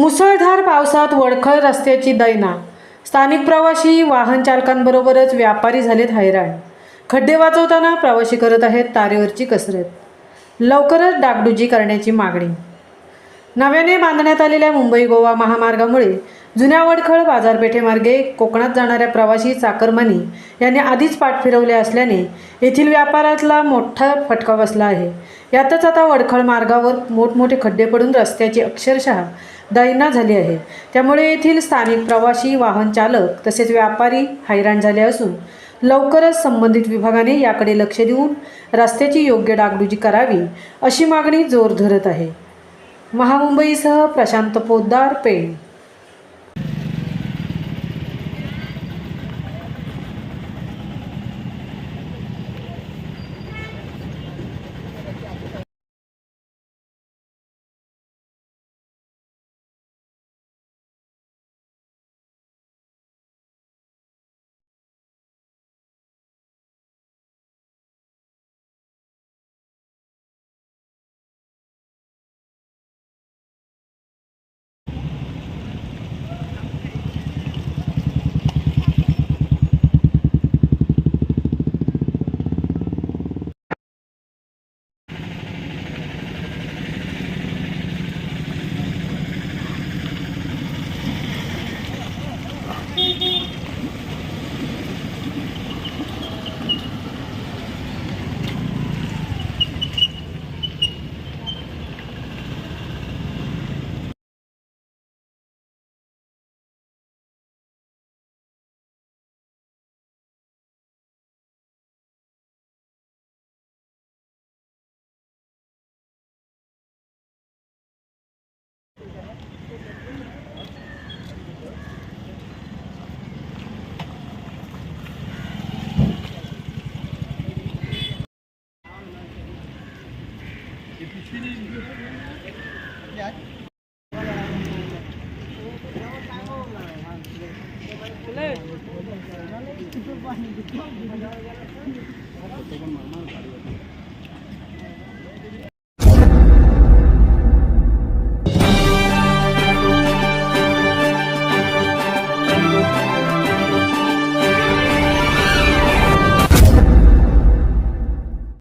मुसळधार पावसात वडखळ रस्त्याची दैना. स्थानिक प्रवासी वाहन चालकांबरोबरच व्यापारी झालेत हैराण. खड्डे वाचवताना प्रवासी करत आहेत तारेवरची कसरत. लवकरच डागडुजी करण्याची मागणी. नव्याने बांधण्यात आलेल्या मुंबई गोवा महामार्गामुळे जुन्या वडखळ बाजारपेठेमार्गे कोकणात जाणाऱ्या प्रवासी चाकरमानी यांनी आधीच पाठ फिरवले असल्याने येथील व्यापारातला मोठा फटका बसला आहे. यातच आता वडखळ मार्गावर मोठमोठे खड्डे पडून रस्त्याची अक्षरशः दैना झाली आहे. त्यामुळे येथील स्थानिक प्रवासी, वाहन चालक तसेच व्यापारी हैराण झाले असून लवकरच संबंधित विभागाने याकडे लक्ष देऊन रस्त्याची योग्य डागडुजी करावी अशी मागणी जोर धरत आहे. महामुंबईसह प्रशांत पोद्दार, पेण.